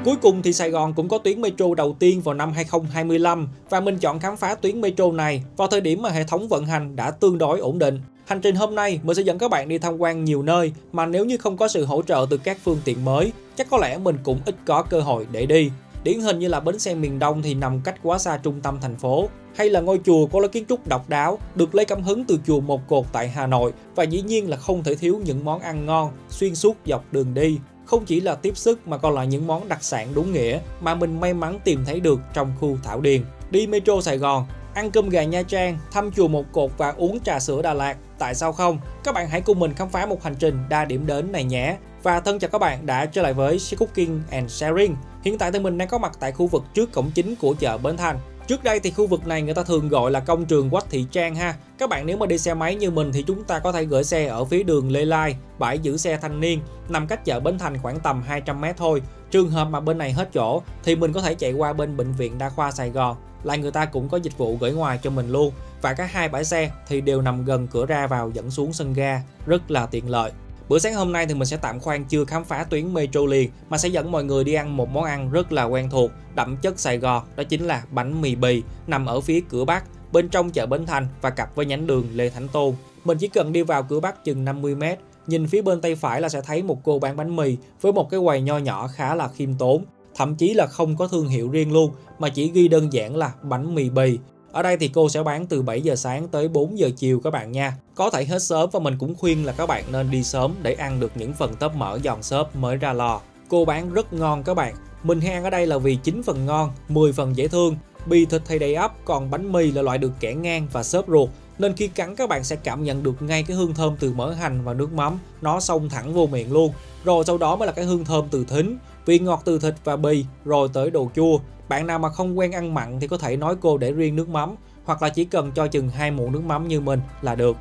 Cuối cùng thì Sài Gòn cũng có tuyến metro đầu tiên vào năm 2025 và mình chọn khám phá tuyến metro này vào thời điểm mà hệ thống vận hành đã tương đối ổn định. Hành trình hôm nay mình sẽ dẫn các bạn đi tham quan nhiều nơi mà nếu như không có sự hỗ trợ từ các phương tiện mới, chắc có lẽ mình cũng ít có cơ hội để đi. Điển hình như là bến xe miền Đông thì nằm cách quá xa trung tâm thành phố, hay là ngôi chùa có lối kiến trúc độc đáo được lấy cảm hứng từ chùa Một Cột tại Hà Nội, và dĩ nhiên là không thể thiếu những món ăn ngon xuyên suốt dọc đường đi. Không chỉ là tiếp sức mà còn là những món đặc sản đúng nghĩa mà mình may mắn tìm thấy được trong khu Thảo Điền. Đi metro Sài Gòn, ăn cơm gà Nha Trang, thăm chùa Một Cột và uống trà sữa Đà Lạt, tại sao không? Các bạn hãy cùng mình khám phá một hành trình đa điểm đến này nhé. Và thân chào các bạn đã trở lại với Share Cooking and Sharing. Hiện tại thì mình đang có mặt tại khu vực trước cổng chính của chợ Bến Thành. Trước đây thì khu vực này người ta thường gọi là công trường Quách Thị Trang ha. Các bạn nếu mà đi xe máy như mình thì chúng ta có thể gửi xe ở phía đường Lê Lai, bãi giữ xe Thanh Niên, nằm cách chợ Bến Thành khoảng tầm 200m thôi. Trường hợp mà bên này hết chỗ thì mình có thể chạy qua bên Bệnh viện Đa khoa Sài Gòn, lại người ta cũng có dịch vụ gửi ngoài cho mình luôn. Và cả hai bãi xe thì đều nằm gần cửa ra vào dẫn xuống sân ga, rất là tiện lợi. Bữa sáng hôm nay thì mình sẽ tạm khoan chưa khám phá tuyến metro liền mà sẽ dẫn mọi người đi ăn một món ăn rất là quen thuộc, đậm chất Sài Gòn, đó chính là bánh mì bì nằm ở phía cửa Bắc, bên trong chợ Bến Thành và cặp với nhánh đường Lê Thánh Tôn. Mình chỉ cần đi vào cửa Bắc chừng 50m, nhìn phía bên tay phải là sẽ thấy một cô bán bánh mì với một cái quầy nho nhỏ khá là khiêm tốn, thậm chí là không có thương hiệu riêng luôn mà chỉ ghi đơn giản là bánh mì bì. Ở đây thì cô sẽ bán từ 7 giờ sáng tới 4 giờ chiều các bạn nha. Có thể hết sớm và mình cũng khuyên là các bạn nên đi sớm để ăn được những phần tóp mỡ giòn xốp mới ra lò. Cô bán rất ngon các bạn. Mình hay ăn ở đây là vì 9 phần ngon, 10 phần dễ thương. Bì thịt thì đầy ắp, còn bánh mì là loại được kẻ ngang và xốp ruột. Nên khi cắn các bạn sẽ cảm nhận được ngay cái hương thơm từ mỡ hành và nước mắm, nó xông thẳng vô miệng luôn. Rồi sau đó mới là cái hương thơm từ thính, vị ngọt từ thịt và bì, rồi tới đồ chua. Bạn nào mà không quen ăn mặn thì có thể nói cô để riêng nước mắm, hoặc là chỉ cần cho chừng 2 muỗng nước mắm như mình là được.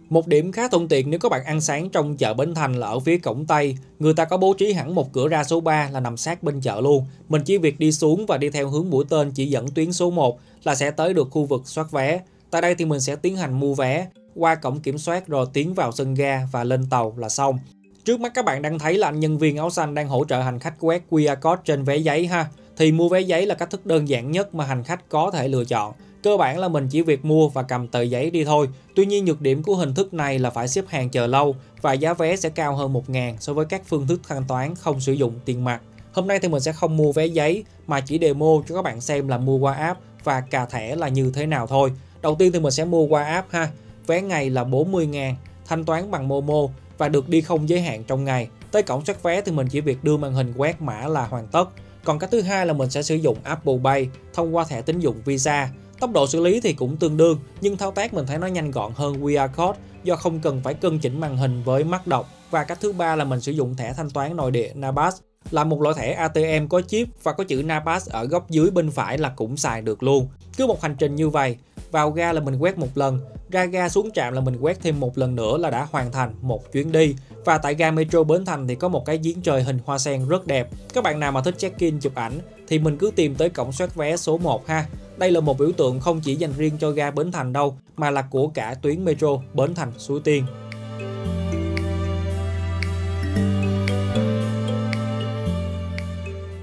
Một điểm khá thuận tiện nếu các bạn ăn sáng trong chợ Bến Thành là ở phía cổng Tây, người ta có bố trí hẳn một cửa ra số 3 là nằm sát bên chợ luôn. Mình chỉ việc đi xuống và đi theo hướng mũi tên chỉ dẫn tuyến số 1 là sẽ tới được khu vực soát vé. Tại đây thì mình sẽ tiến hành mua vé, qua cổng kiểm soát rồi tiến vào sân ga và lên tàu là xong. Trước mắt các bạn đang thấy là anh nhân viên áo xanh đang hỗ trợ hành khách quét QR code trên vé giấy ha. Thì mua vé giấy là cách thức đơn giản nhất mà hành khách có thể lựa chọn. Cơ bản là mình chỉ việc mua và cầm tờ giấy đi thôi. Tuy nhiên nhược điểm của hình thức này là phải xếp hàng chờ lâu và giá vé sẽ cao hơn 1.000 so với các phương thức thanh toán không sử dụng tiền mặt. Hôm nay thì mình sẽ không mua vé giấy mà chỉ demo cho các bạn xem là mua qua app và cà thẻ là như thế nào thôi. Đầu tiên thì mình sẽ mua qua app ha. Vé ngày là 40.000, thanh toán bằng Momo và được đi không giới hạn trong ngày. Tới cổng soát vé thì mình chỉ việc đưa màn hình quét mã là hoàn tất. Còn cách thứ hai là mình sẽ sử dụng Apple Pay thông qua thẻ tín dụng Visa. Tốc độ xử lý thì cũng tương đương, nhưng thao tác mình thấy nó nhanh gọn hơn QR code do không cần phải cân chỉnh màn hình với mắt đọc. Và cách thứ ba là mình sử dụng thẻ thanh toán nội địa NAPAS, là một loại thẻ ATM có chip và có chữ NAPAS ở góc dưới bên phải là cũng xài được luôn. Cứ một hành trình như vậy, vào ga là mình quét một lần, ra ga xuống trạm là mình quét thêm một lần nữa là đã hoàn thành một chuyến đi. Và tại ga metro Bến Thành thì có một cái giếng trời hình hoa sen rất đẹp. Các bạn nào mà thích check-in chụp ảnh thì mình cứ tìm tới cổng soát vé số 1 ha. Đây là một biểu tượng không chỉ dành riêng cho ga Bến Thành đâu, mà là của cả tuyến metro Bến Thành Suối Tiên.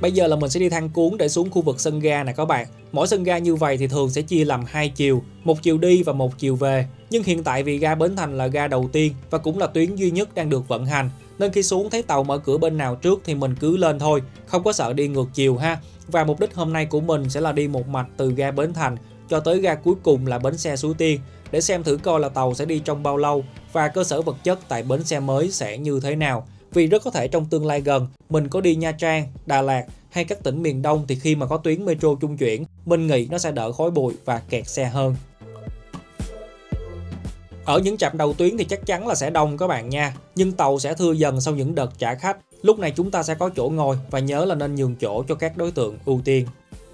Bây giờ là mình sẽ đi thang cuốn để xuống khu vực sân ga nè các bạn. Mỗi sân ga như vậy thì thường sẽ chia làm 2 chiều, một chiều đi và một chiều về. Nhưng hiện tại vì ga Bến Thành là ga đầu tiên và cũng là tuyến duy nhất đang được vận hành, nên khi xuống thấy tàu mở cửa bên nào trước thì mình cứ lên thôi, không có sợ đi ngược chiều ha. Và mục đích hôm nay của mình sẽ là đi một mạch từ ga Bến Thành cho tới ga cuối cùng là bến xe Suối Tiên, để xem thử coi là tàu sẽ đi trong bao lâu và cơ sở vật chất tại bến xe mới sẽ như thế nào. Vì rất có thể trong tương lai gần mình có đi Nha Trang, Đà Lạt hay các tỉnh miền Đông thì khi mà có tuyến metro trung chuyển, mình nghĩ nó sẽ đỡ khói bụi và kẹt xe hơn. Ở những trạm đầu tuyến thì chắc chắn là sẽ đông các bạn nha, nhưng tàu sẽ thưa dần sau những đợt trả khách. Lúc này chúng ta sẽ có chỗ ngồi và nhớ là nên nhường chỗ cho các đối tượng ưu tiên.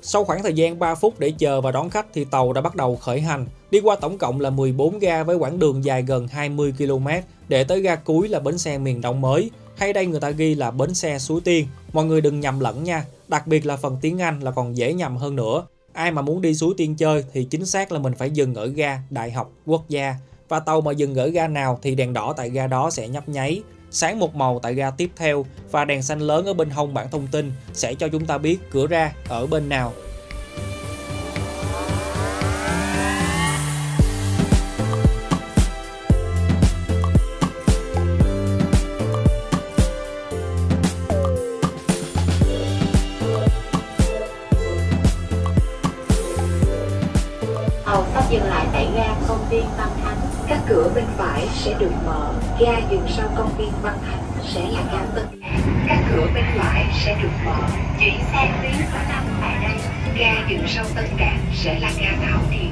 Sau khoảng thời gian 3 phút để chờ và đón khách thì tàu đã bắt đầu khởi hành, đi qua tổng cộng là 14 ga với quãng đường dài gần 20 km để tới ga cuối là bến xe miền Đông mới. hay đây người ta ghi là bến xe Suối Tiên. Mọi người đừng nhầm lẫn nha, đặc biệt là phần tiếng Anh là còn dễ nhầm hơn nữa. Ai mà muốn đi Suối Tiên chơi thì chính xác là mình phải dừng ở ga Đại học Quốc gia. Và tàu mà dừng ở ga nào thì đèn đỏ tại ga đó sẽ nhấp nháy, sáng một màu tại ga tiếp theo, và đèn xanh lớn ở bên hông bảng thông tin sẽ cho chúng ta biết cửa ra ở bên nào. Tàu sắp dừng lại tại ga công viên Văn Thánh. Các cửa bên phải sẽ được mở. Ga dừng sau công viên Văn Thánh sẽ là ga Tân Cảng. Các cửa bên phải sẽ được mở. Chuyển sang tuyến số 5 tại đây. Ga dừng sau Tân Cảng sẽ là ga Thảo Điền.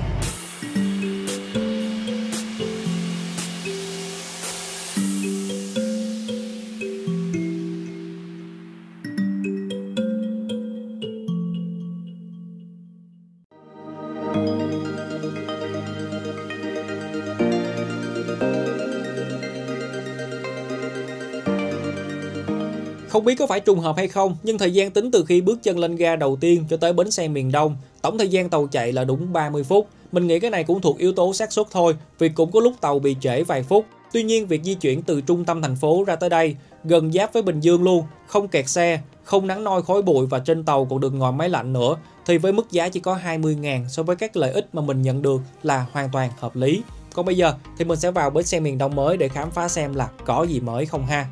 Không biết có phải trùng hợp hay không, nhưng thời gian tính từ khi bước chân lên ga đầu tiên cho tới bến xe miền Đông, tổng thời gian tàu chạy là đúng 30 phút. Mình nghĩ cái này cũng thuộc yếu tố xác suất thôi, vì cũng có lúc tàu bị trễ vài phút. Tuy nhiên, việc di chuyển từ trung tâm thành phố ra tới đây, gần giáp với Bình Dương luôn, không kẹt xe, không nắng nôi khói bụi và trên tàu còn được ngồi máy lạnh nữa, thì với mức giá chỉ có 20.000 so với các lợi ích mà mình nhận được là hoàn toàn hợp lý. Còn bây giờ thì mình sẽ vào bến xe miền Đông mới để khám phá xem là có gì mới không ha.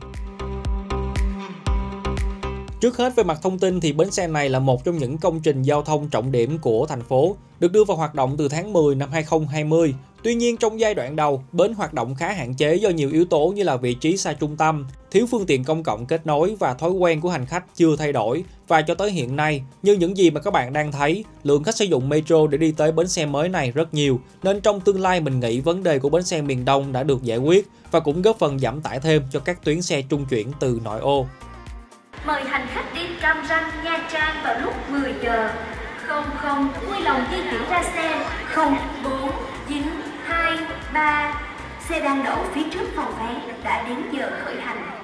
Trước hết về mặt thông tin thì bến xe này là một trong những công trình giao thông trọng điểm của thành phố, được đưa vào hoạt động từ tháng 10 năm 2020. Tuy nhiên trong giai đoạn đầu, bến hoạt động khá hạn chế do nhiều yếu tố như là vị trí xa trung tâm, thiếu phương tiện công cộng kết nối và thói quen của hành khách chưa thay đổi. Và cho tới hiện nay, như những gì mà các bạn đang thấy, lượng khách sử dụng metro để đi tới bến xe mới này rất nhiều, nên trong tương lai mình nghĩ vấn đề của bến xe miền Đông đã được giải quyết và cũng góp phần giảm tải thêm cho các tuyến xe trung chuyển từ nội ô. Mời hành khách đi Cam Ranh, Nha Trang vào lúc 10 giờ. 00 vui lòng di chuyển ra xe 04923. Xe đang đậu phía trước phòng vé, đã đến giờ khởi hành.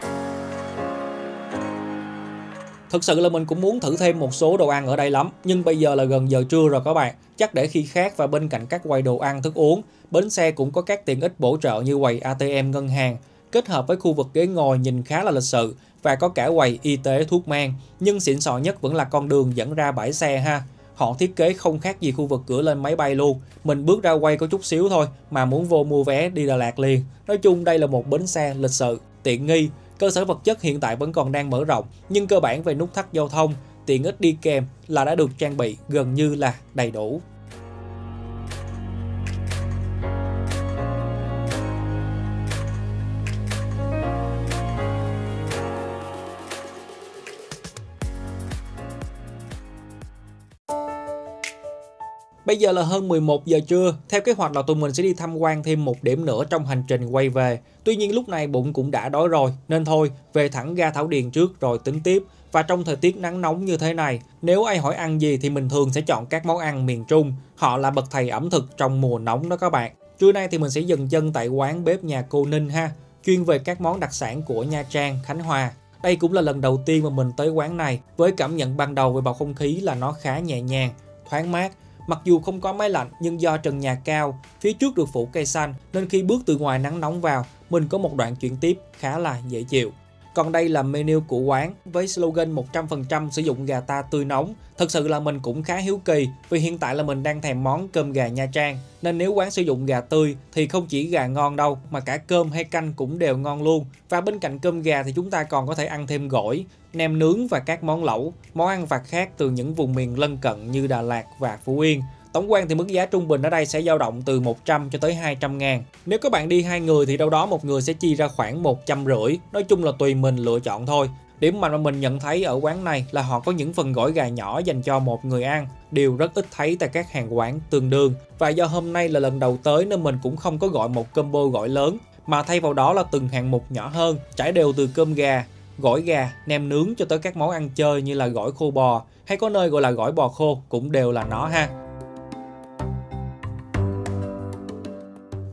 Thực sự là mình cũng muốn thử thêm một số đồ ăn ở đây lắm, nhưng bây giờ là gần giờ trưa rồi các bạn. Chắc để khi khác, và bên cạnh các quầy đồ ăn thức uống, bến xe cũng có các tiện ích bổ trợ như quầy ATM ngân hàng, kết hợp với khu vực ghế ngồi nhìn khá là lịch sự, và có cả quầy y tế thuốc men. Nhưng xịn sò nhất vẫn là con đường dẫn ra bãi xe ha. Họ thiết kế không khác gì khu vực cửa lên máy bay luôn. Mình bước ra quay có chút xíu thôi mà muốn vô mua vé đi Đà Lạt liền. Nói chung đây là một bến xe lịch sự, tiện nghi. Cơ sở vật chất hiện tại vẫn còn đang mở rộng, nhưng cơ bản về nút thắt giao thông, tiện ích đi kèm là đã được trang bị gần như là đầy đủ. Bây giờ là hơn 11 giờ trưa, theo kế hoạch là tụi mình sẽ đi tham quan thêm một điểm nữa trong hành trình quay về. Tuy nhiên lúc này bụng cũng đã đói rồi, nên thôi, về thẳng ga Thảo Điền trước rồi tính tiếp. Và trong thời tiết nắng nóng như thế này, nếu ai hỏi ăn gì thì mình thường sẽ chọn các món ăn miền Trung. Họ là bậc thầy ẩm thực trong mùa nóng đó các bạn. Trưa nay thì mình sẽ dừng chân tại quán bếp nhà cô Ninh ha, chuyên về các món đặc sản của Nha Trang, Khánh Hòa. Đây cũng là lần đầu tiên mà mình tới quán này, với cảm nhận ban đầu về bầu không khí là nó khá nhẹ nhàng, thoáng mát. Mặc dù không có máy lạnh nhưng do trần nhà cao, phía trước được phủ cây xanh nên khi bước từ ngoài nắng nóng vào, mình có một đoạn chuyển tiếp khá là dễ chịu. Còn đây là menu của quán với slogan 100% sử dụng gà ta tươi nóng. Thật sự là mình cũng khá hiếu kỳ vì hiện tại là mình đang thèm món cơm gà Nha Trang. Nên nếu quán sử dụng gà tươi thì không chỉ gà ngon đâu mà cả cơm hay canh cũng đều ngon luôn. Và bên cạnh cơm gà thì chúng ta còn có thể ăn thêm gỏi, nem nướng và các món lẩu, món ăn vặt khác từ những vùng miền lân cận như Đà Lạt và Phú Yên. Tổng quan thì mức giá trung bình ở đây sẽ dao động từ 100 cho tới 200 ngàn. Nếu các bạn đi 2 người thì đâu đó một người sẽ chi ra khoảng 150. Nói chung là tùy mình lựa chọn thôi. Điểm mạnh mà mình nhận thấy ở quán này là họ có những phần gỏi gà nhỏ dành cho một người ăn, điều rất ít thấy tại các hàng quán tương đương. Và do hôm nay là lần đầu tới nên mình cũng không có gọi một combo gỏi lớn, mà thay vào đó là từng hạng mục nhỏ hơn, trải đều từ cơm gà, gỏi gà, nem nướng cho tới các món ăn chơi như là gỏi khô bò, hay có nơi gọi là gỏi bò khô cũng đều là nó ha.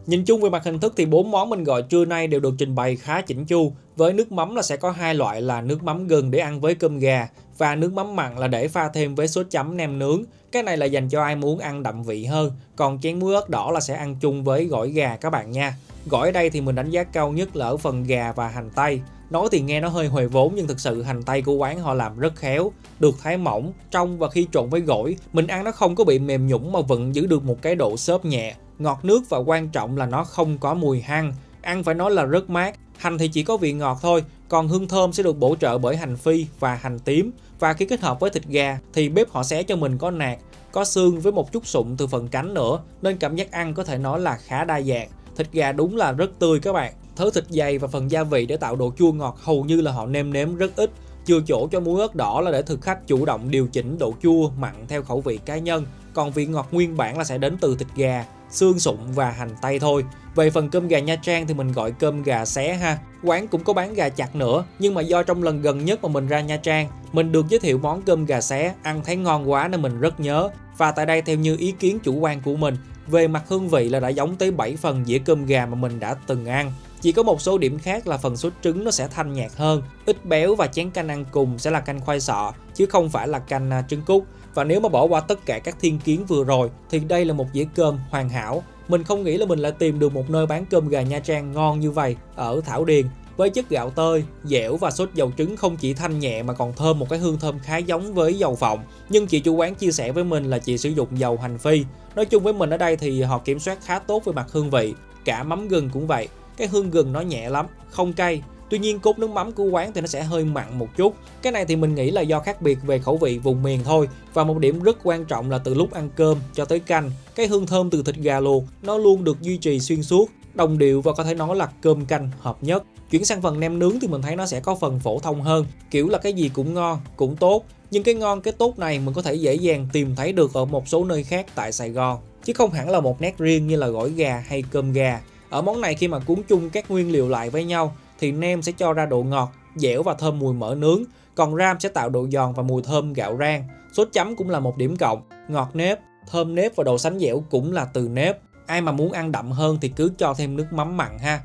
Nhìn chung về mặt hình thức thì 4 món mình gọi trưa nay đều được trình bày khá chỉnh chu. Với nước mắm là sẽ có hai loại là nước mắm gừng để ăn với cơm gà và nước mắm mặn là để pha thêm với sốt chấm nem nướng. Cái này là dành cho ai muốn ăn đậm vị hơn. Còn chén muối ớt đỏ là sẽ ăn chung với gỏi gà các bạn nha. Gỏi ở đây thì mình đánh giá cao nhất là ở phần gà và hành tây. Nói thì nghe nó hơi huề vốn nhưng thực sự hành tây của quán họ làm rất khéo, được thái mỏng, trong và khi trộn với gỏi, mình ăn nó không có bị mềm nhũn mà vẫn giữ được một cái độ xốp nhẹ, ngọt nước và quan trọng là nó không có mùi hăng. Ăn phải nói là rất mát. Hành thì chỉ có vị ngọt thôi, còn hương thơm sẽ được bổ trợ bởi hành phi và hành tím. Và khi kết hợp với thịt gà thì bếp họ xé cho mình có nạc, có xương với một chút sụn từ phần cánh nữa, nên cảm giác ăn có thể nói là khá đa dạng. Thịt gà đúng là rất tươi các bạn. Thớ thịt dày và phần gia vị để tạo độ chua ngọt hầu như là họ nêm nếm rất ít. Chừa chỗ cho muối ớt đỏ là để thực khách chủ động điều chỉnh độ chua, mặn theo khẩu vị cá nhân. Còn vị ngọt nguyên bản là sẽ đến từ thịt gà, xương sụn và hành tây thôi. Về phần cơm gà Nha Trang thì mình gọi cơm gà xé ha. Quán cũng có bán gà chặt nữa, nhưng mà do trong lần gần nhất mà mình ra Nha Trang, mình được giới thiệu món cơm gà xé, ăn thấy ngon quá nên mình rất nhớ. Và tại đây theo như ý kiến chủ quan của mình, về mặt hương vị là đã giống tới 7 phần dĩa cơm gà mà mình đã từng ăn. Chỉ có một số điểm khác là phần sốt trứng nó sẽ thanh nhạt hơn, ít béo và chén canh ăn cùng sẽ là canh khoai sọ chứ không phải là canh trứng cút. Và nếu mà bỏ qua tất cả các thiên kiến vừa rồi thì đây là một dĩa cơm hoàn hảo. Mình không nghĩ là mình lại tìm được một nơi bán cơm gà Nha Trang ngon như vậy ở Thảo Điền. Với chất gạo tơi, dẻo và sốt dầu trứng không chỉ thanh nhẹ mà còn thơm một cái hương thơm khá giống với dầu phộng. Nhưng chị chủ quán chia sẻ với mình là chị sử dụng dầu hành phi. Nói chung với mình ở đây thì họ kiểm soát khá tốt về mặt hương vị. Cả mắm gừng cũng vậy. Cái hương gừng nó nhẹ lắm, không cay. Tuy nhiên cốt nước mắm của quán thì nó sẽ hơi mặn một chút. Cái này thì mình nghĩ là do khác biệt về khẩu vị vùng miền thôi. Và một điểm rất quan trọng là từ lúc ăn cơm cho tới canh, cái hương thơm từ thịt gà luộc nó luôn được duy trì xuyên suốt, đồng điệu và có thể nói là cơm canh hợp nhất. Chuyển sang phần nem nướng thì mình thấy nó sẽ có phần phổ thông hơn, kiểu là cái gì cũng ngon, cũng tốt. Nhưng cái ngon cái tốt này mình có thể dễ dàng tìm thấy được ở một số nơi khác tại Sài Gòn, chứ không hẳn là một nét riêng như là gỏi gà hay cơm gà. Ở món này khi mà cuốn chung các nguyên liệu lại với nhau thì nem sẽ cho ra độ ngọt, dẻo và thơm mùi mỡ nướng, còn ram sẽ tạo độ giòn và mùi thơm gạo rang. Sốt chấm cũng là một điểm cộng, ngọt nếp, thơm nếp và độ sánh dẻo cũng là từ nếp. Ai mà muốn ăn đậm hơn thì cứ cho thêm nước mắm mặn ha.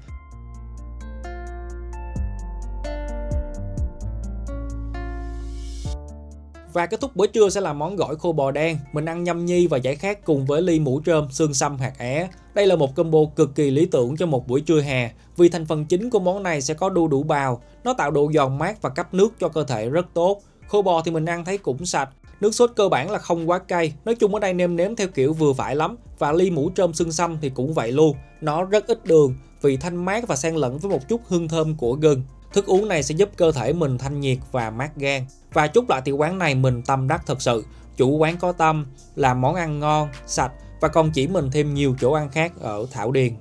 Và kết thúc bữa trưa sẽ là món gỏi khô bò đen. Mình ăn nhâm nhi và giải khát cùng với ly mủ trơm, xương sâm hạt é. Đây là một combo cực kỳ lý tưởng cho một buổi trưa hè. Vì thành phần chính của món này sẽ có đu đủ bào. Nó tạo độ giòn mát và cấp nước cho cơ thể rất tốt. Khô bò thì mình ăn thấy cũng sạch. Nước sốt cơ bản là không quá cay. Nói chung ở đây nêm nếm theo kiểu vừa phải lắm. Và ly mủ trơm xương sâm thì cũng vậy luôn. Nó rất ít đường, vị thanh mát và xen lẫn với một chút hương thơm của gừng. Thức uống này sẽ giúp cơ thể mình thanh nhiệt và mát gan. Và chốt lại thì quán này mình tâm đắc thật sự. Chủ quán có tâm, làm món ăn ngon, sạch và còn chỉ mình thêm nhiều chỗ ăn khác ở Thảo Điền.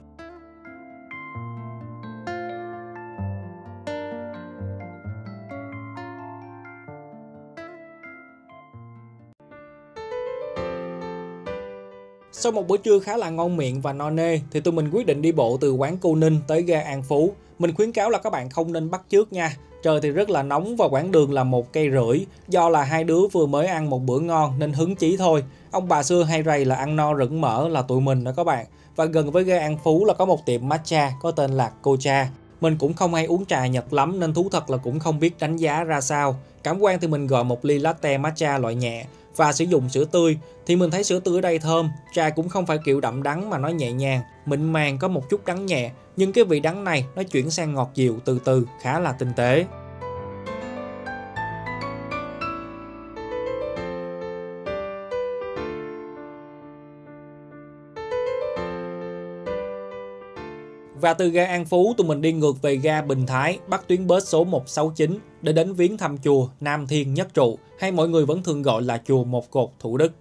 Sau một bữa trưa khá là ngon miệng và no nê thì tụi mình quyết định đi bộ từ quán Cô Ninh tới ga An Phú. Mình khuyến cáo là các bạn không nên bắt chước nha. Trời thì rất là nóng và quãng đường là 1,5 cây. Do là hai đứa vừa mới ăn một bữa ngon nên hứng chí thôi. Ông bà xưa hay rầy là ăn no rửng mỡ là tụi mình đó các bạn. Và gần với ga An Phú là có một tiệm matcha có tên là Cô Cha. Mình cũng không hay uống trà Nhật lắm nên thú thật là cũng không biết đánh giá ra sao. Cảm quan thì mình gọi một ly latte matcha loại nhẹ và sử dụng sữa tươi. Thì mình thấy sữa tươi ở đây thơm, trà cũng không phải kiểu đậm đắng mà nó nhẹ nhàng, mịn màng có một chút đắng nhẹ. Nhưng cái vị đắng này nó chuyển sang ngọt dịu từ từ, khá là tinh tế. Và từ ga An Phú tụi mình đi ngược về ga Bình Thái, bắt tuyến bus số 169 để đến viếng thăm chùa Nam Thiên Nhất Trụ, hay mọi người vẫn thường gọi là chùa Một Cột Thủ Đức.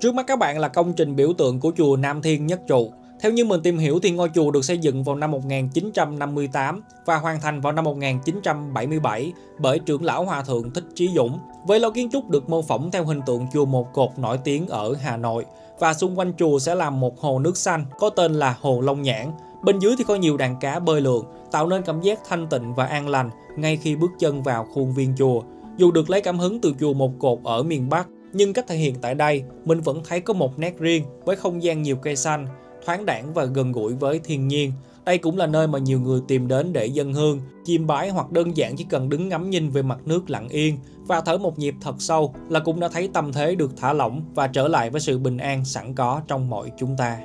Trước mắt các bạn là công trình biểu tượng của chùa Nam Thiên Nhất Trụ. Theo như mình tìm hiểu thì ngôi chùa được xây dựng vào năm 1958 và hoàn thành vào năm 1977 bởi trưởng lão Hòa thượng Thích Chí Dũng, với lối kiến trúc được mô phỏng theo hình tượng chùa Một Cột nổi tiếng ở Hà Nội. Và xung quanh chùa sẽ là một hồ nước xanh có tên là Hồ Long Nhãn. Bên dưới thì có nhiều đàn cá bơi lượn, tạo nên cảm giác thanh tịnh và an lành ngay khi bước chân vào khuôn viên chùa. Dù được lấy cảm hứng từ chùa Một Cột ở miền Bắc, nhưng cách thể hiện tại đây mình vẫn thấy có một nét riêng với không gian nhiều cây xanh, thoáng đãng và gần gũi với thiên nhiên. Đây cũng là nơi mà nhiều người tìm đến để dâng hương, chiêm bái hoặc đơn giản chỉ cần đứng ngắm nhìn về mặt nước lặng yên và thở một nhịp thật sâu là cũng đã thấy tâm thế được thả lỏng và trở lại với sự bình an sẵn có trong mọi chúng ta.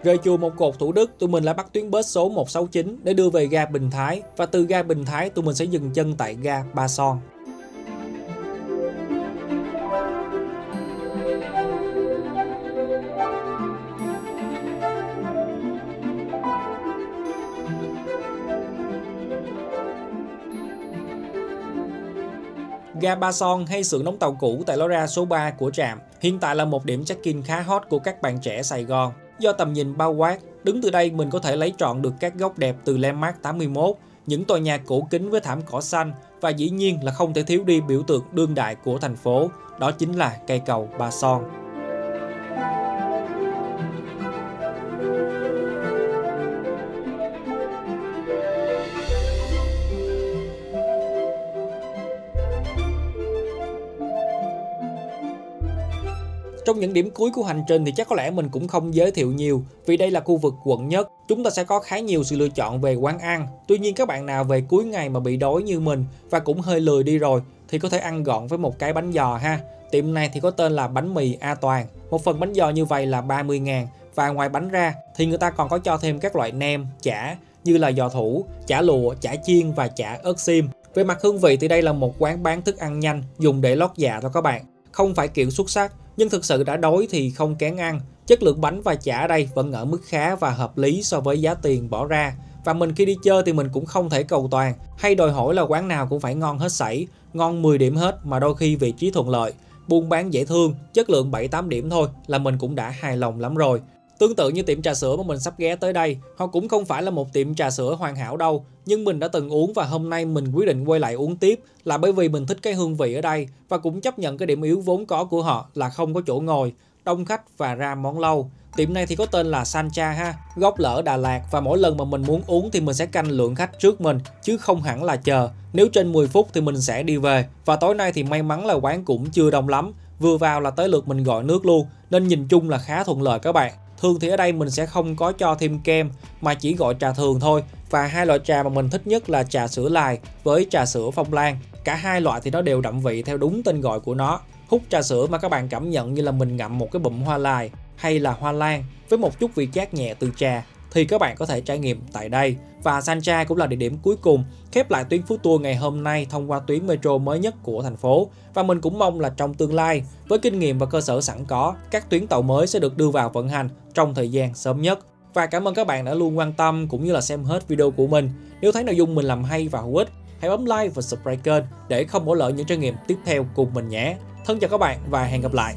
Rời chùa Một Cột Thủ Đức, tụi mình lại bắt tuyến bus số 169 để đưa về ga Bình Thái, và từ ga Bình Thái tụi mình sẽ dừng chân tại ga Ba Son. Ga Ba Son hay xưởng đóng tàu cũ tại lối ra số 3 của trạm hiện tại là một điểm check-in khá hot của các bạn trẻ Sài Gòn. Do tầm nhìn bao quát, đứng từ đây mình có thể lấy trọn được các góc đẹp từ Landmark 81, những tòa nhà cổ kính với thảm cỏ xanh và dĩ nhiên là không thể thiếu đi biểu tượng đương đại của thành phố, đó chính là cây cầu Ba Son. Trong những điểm cuối của hành trình thì chắc có lẽ mình cũng không giới thiệu nhiều, vì đây là khu vực quận nhất. Chúng ta sẽ có khá nhiều sự lựa chọn về quán ăn. Tuy nhiên các bạn nào về cuối ngày mà bị đói như mình và cũng hơi lười đi rồi thì có thể ăn gọn với một cái bánh giò ha. Tiệm này thì có tên là bánh mì A Toàn. Một phần bánh giò như vậy là 30.000, và ngoài bánh ra thì người ta còn có cho thêm các loại nem, chả như là giò thủ, chả lụa, chả chiên và chả ớt xiêm. Về mặt hương vị thì đây là một quán bán thức ăn nhanh dùng để lót dạ thôi các bạn. Không phải kiểu xuất sắc, nhưng thực sự đã đói thì không kén ăn. Chất lượng bánh và chả ở đây vẫn ở mức khá và hợp lý so với giá tiền bỏ ra. Và mình khi đi chơi thì mình cũng không thể cầu toàn hay đòi hỏi là quán nào cũng phải ngon hết sảy, ngon 10 điểm hết, mà đôi khi vị trí thuận lợi, buôn bán dễ thương, chất lượng 7-8 điểm thôi là mình cũng đã hài lòng lắm rồi. Tương tự như tiệm trà sữa mà mình sắp ghé tới đây, họ cũng không phải là một tiệm trà sữa hoàn hảo đâu, nhưng mình đã từng uống và hôm nay mình quyết định quay lại uống tiếp là bởi vì mình thích cái hương vị ở đây và cũng chấp nhận cái điểm yếu vốn có của họ là không có chỗ ngồi, đông khách và ra món lâu. Tiệm này thì có tên là Sancha ha, gốc lỡ Đà Lạt, và mỗi lần mà mình muốn uống thì mình sẽ canh lượng khách trước mình chứ không hẳn là chờ. Nếu trên 10 phút thì mình sẽ đi về. Và tối nay thì may mắn là quán cũng chưa đông lắm, vừa vào là tới lượt mình gọi nước luôn, nên nhìn chung là khá thuận lợi các bạn. Thường thì ở đây mình sẽ không có cho thêm kem mà chỉ gọi trà thường thôi. Và hai loại trà mà mình thích nhất là trà sữa lài với trà sữa phong lan. Cả hai loại thì nó đều đậm vị theo đúng tên gọi của nó. Hút trà sữa mà các bạn cảm nhận như là mình ngậm một cái bụm hoa lài hay là hoa lan với một chút vị chát nhẹ từ trà thì các bạn có thể trải nghiệm tại đây. Và Sancha cũng là địa điểm cuối cùng khép lại tuyến food tour ngày hôm nay thông qua tuyến metro mới nhất của thành phố. Và mình cũng mong là trong tương lai, với kinh nghiệm và cơ sở sẵn có, các tuyến tàu mới sẽ được đưa vào vận hành trong thời gian sớm nhất. Và cảm ơn các bạn đã luôn quan tâm cũng như là xem hết video của mình. Nếu thấy nội dung mình làm hay và hữu ích, hãy bấm like và subscribe kênh để không bỏ lỡ những trải nghiệm tiếp theo cùng mình nhé. Thân chào các bạn và hẹn gặp lại.